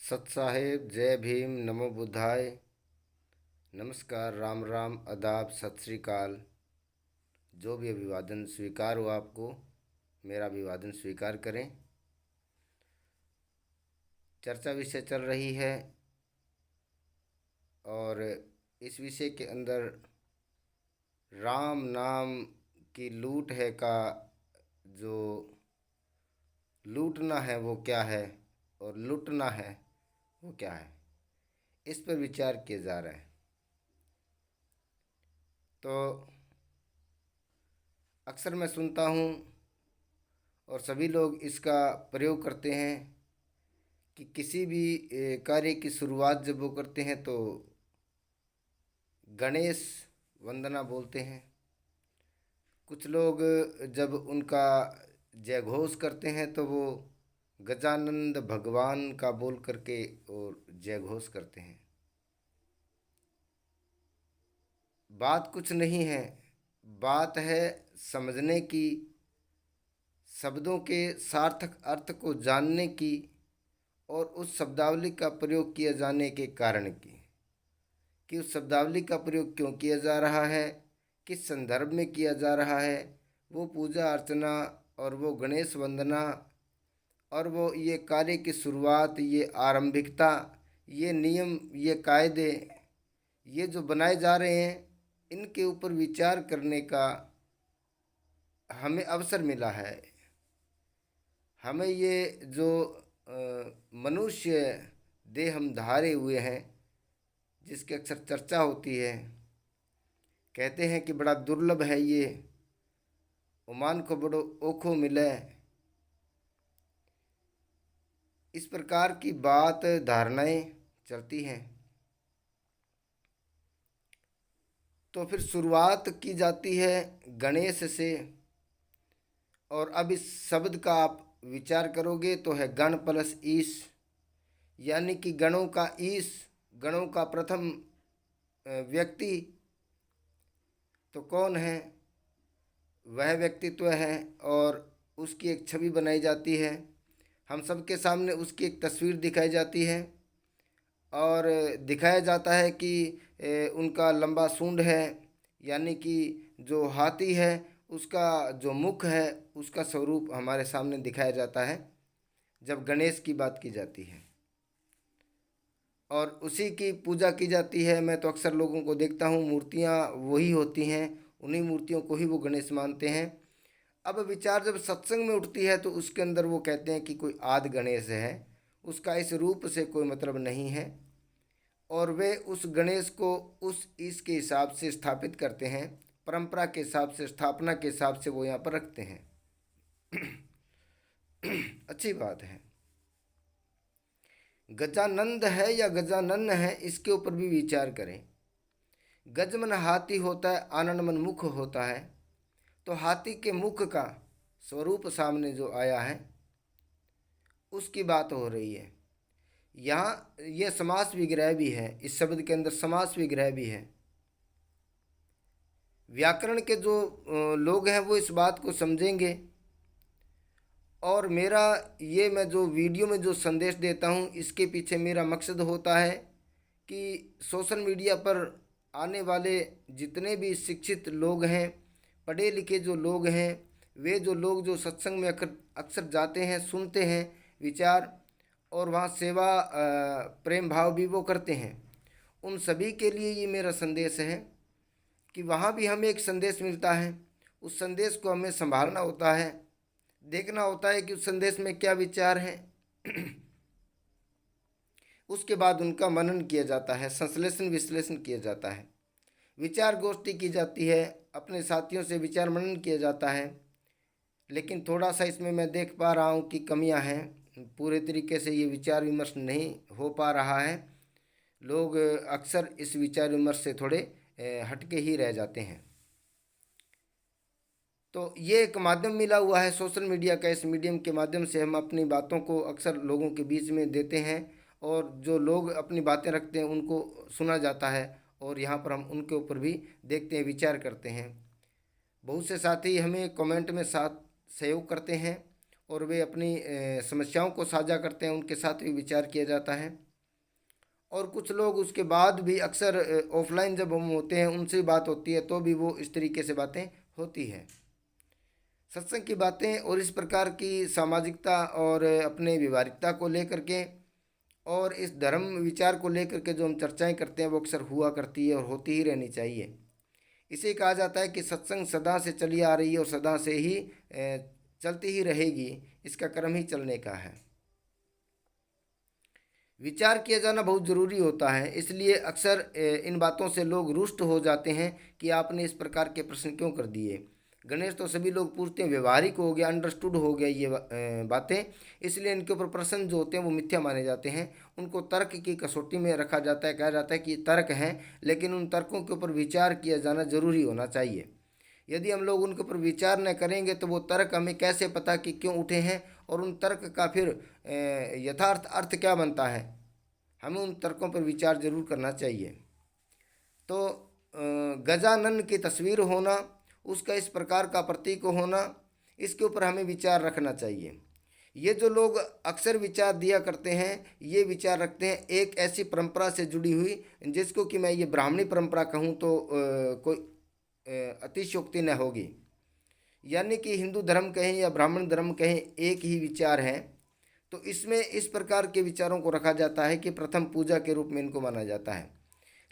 सत साहेब, जय भीम, नमो बुद्धाय। नमस्कार, राम राम, आदाब, सत श्री अकाल। जो भी अभिवादन स्वीकार हो आपको, मेरा अभिवादन स्वीकार करें। चर्चा विषय चल रही है और इस विषय के अंदर राम नाम की लूट है का जो लूटना है वो क्या है और लुटना है वो क्या है, इस पर विचार किया जा रहा है। तो अक्सर मैं सुनता हूँ और सभी लोग इसका प्रयोग करते हैं कि किसी भी कार्य की शुरुआत जब वो करते हैं तो गणेश वंदना बोलते हैं। कुछ लोग जब उनका जय घोष करते हैं तो वो गजानंद भगवान का बोल करके और जय घोष करते हैं। बात कुछ नहीं है, बात है समझने की, शब्दों के सार्थक अर्थ को जानने की और उस शब्दावली का प्रयोग किए जाने के कारण की, कि उस शब्दावली का प्रयोग क्यों किया जा रहा है, किस संदर्भ में किया जा रहा है। वो पूजा अर्चना और वो गणेश वंदना और वो ये कार्य की शुरुआत, ये आरंभिकता, ये नियम, ये कायदे, ये जो बनाए जा रहे हैं, इनके ऊपर विचार करने का हमें अवसर मिला है। हमें ये जो मनुष्य देह हम धारे हुए हैं, जिसकी अक्सर चर्चा होती है, कहते हैं कि बड़ा दुर्लभ है ये, उमान को बड़ो ओखो मिले, इस प्रकार की बात धारणाएं चलती हैं। तो फिर शुरुआत की जाती है गणेश से। और अब इस शब्द का आप विचार करोगे तो है गण प्लस ईश, यानी कि गणों का ईश, गणों का प्रथम व्यक्ति तो कौन है? वह व्यक्तित्व है और उसकी एक छवि बनाई जाती है। हम सबके सामने उसकी एक तस्वीर दिखाई जाती है और दिखाया जाता है कि उनका लंबा सूंड है, यानी कि जो हाथी है उसका जो मुख है उसका स्वरूप हमारे सामने दिखाया जाता है जब गणेश की बात की जाती है और उसी की पूजा की जाती है। मैं तो अक्सर लोगों को देखता हूँ, मूर्तियाँ वही होती हैं, उन्हीं मूर्तियों को ही वो गणेश मानते हैं। अब विचार जब सत्संग में उठती है तो उसके अंदर वो कहते हैं कि कोई आदि गणेश है, उसका इस रूप से कोई मतलब नहीं है और वे उस गणेश को उस ईश के हिसाब से स्थापित करते हैं, परंपरा के हिसाब से, स्थापना के हिसाब से वो यहाँ पर रखते हैं। अच्छी बात है। गजानंद है या गजानन है, इसके ऊपर भी विचार करें। गज मन हाथी होता है, आनंद मन मुख होता है। तो हाथी के मुख का स्वरूप सामने जो आया है उसकी बात हो रही है। यहाँ यह समास विग्रह भी है, इस शब्द के अंदर समास विग्रह भी है। व्याकरण के जो लोग हैं वो इस बात को समझेंगे। और मेरा ये, मैं जो वीडियो में जो संदेश देता हूँ, इसके पीछे मेरा मकसद होता है कि सोशल मीडिया पर आने वाले जितने भी शिक्षित लोग हैं, पढ़े लिखे जो लोग हैं, वे जो लोग जो सत्संग में अक्सर जाते हैं, सुनते हैं विचार और वहाँ सेवा प्रेम भाव भी वो करते हैं, उन सभी के लिए ये मेरा संदेश है कि वहाँ भी हमें एक संदेश मिलता है। उस संदेश को हमें संभालना होता है, देखना होता है कि उस संदेश में क्या विचार हैं। उसके बाद उनका मनन किया जाता है, संश्लेषण विश्लेषण किया जाता है, विचार गोष्ठी की जाती है, अपने साथियों से विचार मनन किया जाता है। लेकिन थोड़ा सा इसमें मैं देख पा रहा हूँ कि कमियाँ हैं, पूरे तरीके से ये विचार विमर्श नहीं हो पा रहा है। लोग अक्सर इस विचार विमर्श से थोड़े हटके ही रह जाते हैं। तो ये एक माध्यम मिला हुआ है सोशल मीडिया का, इस मीडियम के माध्यम से हम अपनी बातों को अक्सर लोगों के बीच में देते हैं और जो लोग अपनी बातें रखते हैं उनको सुना जाता है और यहाँ पर हम उनके ऊपर भी देखते हैं, विचार करते हैं। बहुत से साथी हमें कमेंट में साथ सहयोग करते हैं और वे अपनी समस्याओं को साझा करते हैं, उनके साथ भी विचार किया जाता है। और कुछ लोग उसके बाद भी अक्सर ऑफलाइन जब हम होते हैं उनसे बात होती है तो भी वो इस तरीके से बातें होती हैं। सत्संग की बातें और इस प्रकार की सामाजिकता और अपने व्यवहारिकता को लेकर के और इस धर्म विचार को लेकर के जो हम चर्चाएं करते हैं वो अक्सर हुआ करती है और होती ही रहनी चाहिए। इसे कहा जाता है कि सत्संग सदा से चली आ रही है और सदा से ही चलती ही रहेगी, इसका क्रम ही चलने का है। विचार किया जाना बहुत ज़रूरी होता है, इसलिए अक्सर इन बातों से लोग रुष्ट हो जाते हैं कि आपने इस प्रकार के प्रश्न क्यों कर दिए। गणेश तो सभी लोग पूछते हैं, व्यवहारिक हो गया, अंडरस्टूड हो गया ये बातें, इसलिए इनके ऊपर प्रश्न जो होते हैं वो मिथ्या माने जाते हैं। उनको तर्क की कसौटी में रखा जाता है, कहा जाता है कि ये तर्क हैं, लेकिन उन तर्कों के ऊपर विचार किया जाना जरूरी होना चाहिए। यदि हम लोग उनके ऊपर विचार न करेंगे तो वो तर्क हमें कैसे पता कि क्यों उठे हैं और उन तर्क का फिर यथार्थ अर्थ क्या बनता है। हमें उन तर्कों पर विचार जरूर करना चाहिए। तो गजानन की तस्वीर होना, उसका इस प्रकार का प्रतीक होना, इसके ऊपर हमें विचार रखना चाहिए। ये जो लोग अक्सर विचार दिया करते हैं, ये विचार रखते हैं एक ऐसी परंपरा से जुड़ी हुई जिसको कि मैं ये ब्राह्मणी परंपरा कहूँ तो कोई अतिशयोक्ति न होगी। यानी कि हिंदू धर्म कहें या ब्राह्मण धर्म कहें, एक ही विचार है। तो इसमें इस प्रकार के विचारों को रखा जाता है कि प्रथम पूजा के रूप में इनको माना जाता है।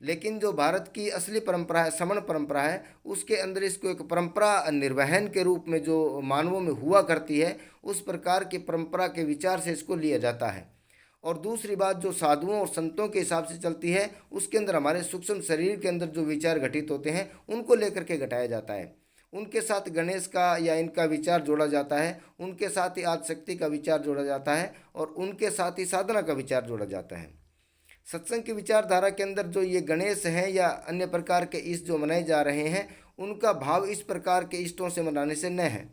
लेकिन जो भारत की असली परंपरा है, श्रमण परंपरा है, उसके अंदर इसको एक परंपरा निर्वहन के रूप में जो मानवों में हुआ करती है, उस प्रकार की परंपरा के विचार से इसको लिया जाता है। और दूसरी बात, जो साधुओं और संतों के हिसाब से चलती है, उसके अंदर हमारे सूक्ष्म शरीर के अंदर जो विचार घटित होते हैं उनको लेकर के घटाया जाता है। उनके साथ गणेश का या इनका विचार जोड़ा जाता है, उनके साथ ही आदिशक्ति का विचार जोड़ा जाता है और उनके साथ ही साधना का विचार जोड़ा जाता है। सत्संग की विचारधारा के अंदर जो ये गणेश हैं या अन्य प्रकार के इष्ट जो मनाए जा रहे हैं, उनका भाव इस प्रकार के इष्टों से मनाने से न है।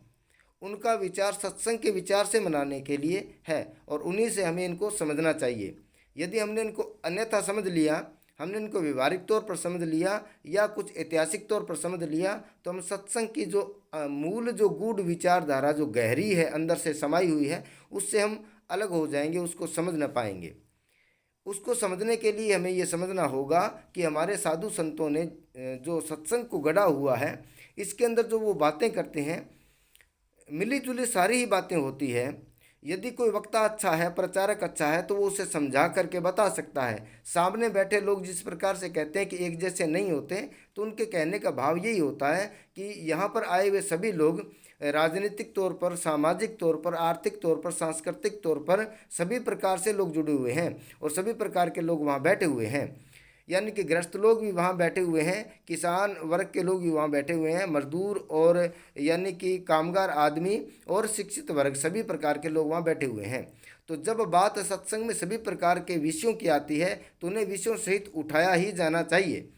उनका विचार सत्संग के विचार से मनाने के लिए है और उन्हीं से हमें इनको समझना चाहिए। यदि हमने इनको अन्यथा समझ लिया, हमने इनको व्यवहारिक तौर पर समझ लिया या कुछ ऐतिहासिक तौर पर समझ लिया, तो हम सत्संग की जो मूल जो गूढ़ विचारधारा जो गहरी है, अंदर से समाई हुई है, उससे हम अलग हो जाएंगे, उसको समझ न पाएंगे। उसको समझने के लिए हमें ये समझना होगा कि हमारे साधु संतों ने जो सत्संग को गढ़ा हुआ है, इसके अंदर जो वो बातें करते हैं, मिली जुली सारी ही बातें होती है। यदि कोई वक्ता अच्छा है, प्रचारक अच्छा है, तो वो उसे समझा करके बता सकता है। सामने बैठे लोग जिस प्रकार से कहते हैं कि एक जैसे नहीं होते, तो उनके कहने का भाव यही होता है कि यहाँ पर आए हुए सभी लोग राजनीतिक तौर पर, सामाजिक तौर पर, आर्थिक तौर पर, सांस्कृतिक तौर पर सभी प्रकार से लोग जुड़े हुए हैं और सभी प्रकार के लोग वहाँ बैठे हुए हैं। यानी कि गृहस्थ लोग भी वहाँ बैठे हुए हैं, किसान वर्ग के लोग भी वहाँ बैठे हुए हैं, मजदूर और यानी कि कामगार आदमी और शिक्षित वर्ग, सभी प्रकार के लोग वहाँ बैठे हुए हैं। तो जब बात सत्संग में सभी प्रकार के विषयों की आती है तो उन्हें विषयों सहित उठाया ही जाना चाहिए।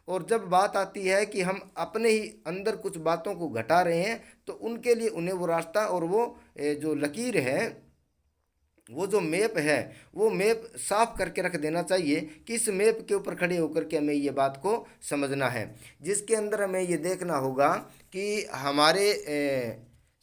और जब बात आती है कि हम अपने ही अंदर कुछ बातों को घटा रहे हैं, तो उनके लिए उन्हें वो रास्ता और वो जो लकीर है, वो जो मैप है, वो मैप साफ करके रख देना चाहिए कि इस मैप के ऊपर खड़े होकर के हमें ये बात को समझना है। जिसके अंदर हमें ये देखना होगा कि हमारे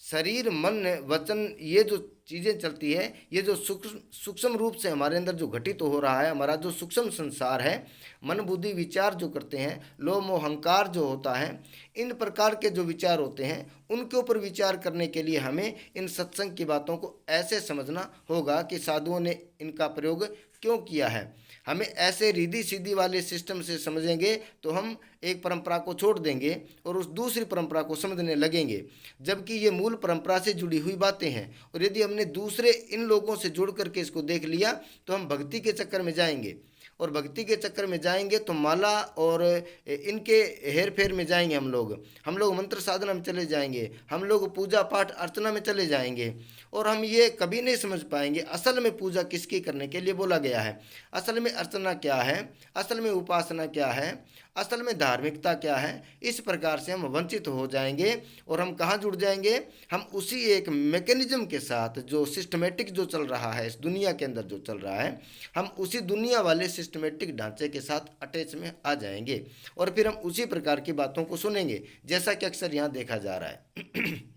शरीर, मन, वचन, ये जो चीज़ें चलती है, ये जो सूक्ष्म सूक्ष्म रूप से हमारे अंदर जो घटित हो रहा है, हमारा जो सूक्ष्म संसार है, मन बुद्धि विचार जो करते हैं, लोभ मोह अहंकार जो होता है, इन प्रकार के जो विचार होते हैं, उनके ऊपर विचार करने के लिए हमें इन सत्संग की बातों को ऐसे समझना होगा कि साधुओं ने इनका प्रयोग क्यों किया है। हमें ऐसे रिद्धि सीधी वाले सिस्टम से समझेंगे तो हम एक परंपरा को छोड़ देंगे और उस दूसरी परंपरा को समझने लगेंगे, जबकि ये मूल परंपरा से जुड़ी हुई बातें हैं। और यदि हमने दूसरे इन लोगों से जुड़ करके इसको देख लिया तो हम भक्ति के चक्कर में जाएंगे, और भक्ति के चक्कर में जाएंगे तो माला और इनके हेर फेर में जाएंगे। हम लोग मंत्र साधना में चले जाएंगे, हम लोग पूजा पाठ अर्चना में चले जाएंगे, और हम ये कभी नहीं समझ पाएंगे असल में पूजा किसकी करने के लिए बोला गया है, असल में अर्चना क्या है, असल में उपासना क्या है, असल में धार्मिकता क्या है। इस प्रकार से हम वंचित हो जाएंगे और हम कहाँ जुड़ जाएंगे, हम उसी एक मैकेनिज्म के साथ जो सिस्टमेटिक जो चल रहा है, इस दुनिया के अंदर जो चल रहा है, हम उसी दुनिया वाले सिस्टमेटिक ढांचे के साथ अटैच में आ जाएंगे और फिर हम उसी प्रकार की बातों को सुनेंगे, जैसा कि अक्सर यहाँ देखा जा रहा है।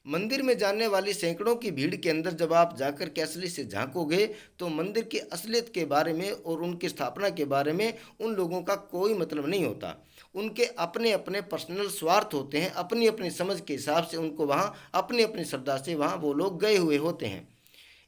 मंदिर में जाने वाली सैकड़ों की भीड़ के अंदर जब आप जाकर के असली से झांकोगे तो मंदिर की असलियत के बारे में और उनकी स्थापना के बारे में उन लोगों का कोई मतलब नहीं होता। उनके अपने अपने पर्सनल स्वार्थ होते हैं, अपनी अपनी समझ के हिसाब से उनको वहाँ अपनी अपनी श्रद्धा से वहाँ वो लोग गए हुए होते हैं।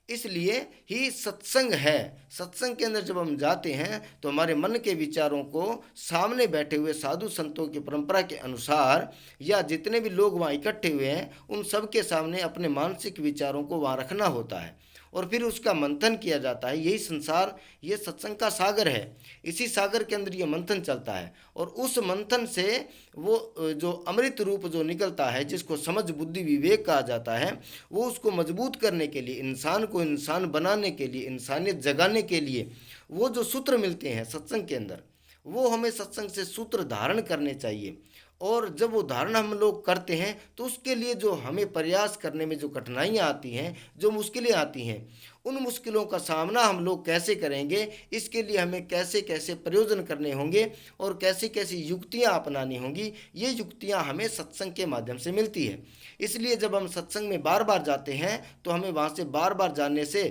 इसलिए ही सत्संग है। सत्संग के अंदर जब हम जाते हैं तो हमारे मन के विचारों को सामने बैठे हुए साधु संतों की परंपरा के अनुसार या जितने भी लोग वहाँ इकट्ठे हुए हैं उन सब के सामने अपने मानसिक विचारों को वहाँ रखना होता है और फिर उसका मंथन किया जाता है। यही संसार, ये सत्संग का सागर है। इसी सागर के अंदर ये मंथन चलता है और उस मंथन से वो जो अमृत रूप जो निकलता है, जिसको समझ बुद्धि विवेक कहा जाता है, वो उसको मजबूत करने के लिए, इंसान को इंसान बनाने के लिए, इंसानियत जगाने के लिए वो जो सूत्र मिलते हैं सत्संग के अंदर, वो हमें सत्संग से सूत्र धारण करने चाहिए। और जब वो धारण हम लोग करते हैं तो उसके लिए जो हमें प्रयास करने में जो कठिनाइयाँ आती हैं, जो मुश्किलें आती हैं, उन मुश्किलों का सामना हम लोग कैसे करेंगे, इसके लिए हमें कैसे कैसे प्रयोजन करने होंगे और कैसी कैसी युक्तियाँ अपनानी होंगी, ये युक्तियाँ हमें सत्संग के माध्यम से मिलती है। इसलिए जब हम सत्संग में बार बार जाते हैं तो हमें वहाँ से बार बार जानने से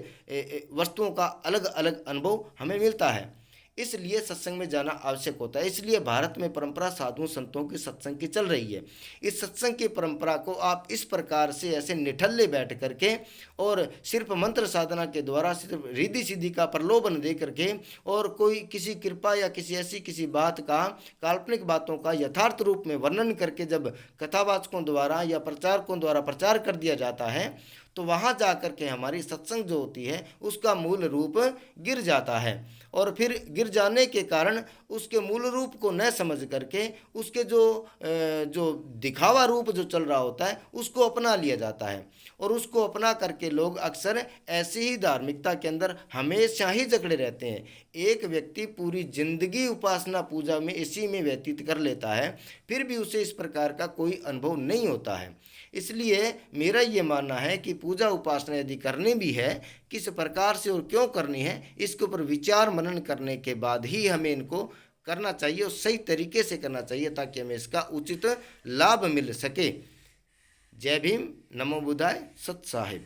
वस्तुओं का अलग अलग अनुभव हमें मिलता है। इसलिए सत्संग में जाना आवश्यक होता है। इसलिए भारत में परंपरा साधु संतों की सत्संग की चल रही है। इस सत्संग की परंपरा को आप इस प्रकार से ऐसे निठल्ले बैठ करके और सिर्फ मंत्र साधना के द्वारा, सिर्फ रिद्धि सिद्धि का प्रलोभन दे करके और कोई किसी कृपा या किसी ऐसी किसी बात का, काल्पनिक बातों का यथार्थ रूप में वर्णन करके जब कथावाचकों द्वारा या प्रचारकों द्वारा प्रचार कर दिया जाता है तो वहाँ जा कर के हमारी सत्संग जो होती है उसका मूल रूप गिर जाता है। और फिर गिर जाने के कारण उसके मूल रूप को न समझ करके उसके जो दिखावा रूप जो चल रहा होता है उसको अपना लिया जाता है और उसको अपना करके लोग अक्सर ऐसी ही धार्मिकता के अंदर हमेशा ही जकड़े रहते हैं। एक व्यक्ति पूरी जिंदगी उपासना पूजा में इसी में व्यतीत कर लेता है, फिर भी उसे इस प्रकार का कोई अनुभव नहीं होता है। इसलिए मेरा ये मानना है कि पूजा उपासना यदि करनी भी है, किस प्रकार से और क्यों करनी है, इसके ऊपर विचार मनन करने के बाद ही हमें इनको करना चाहिए और सही तरीके से करना चाहिए ताकि हमें इसका उचित लाभ मिल सके। जय भीम, नमो बुद्धाय, सत साहिब।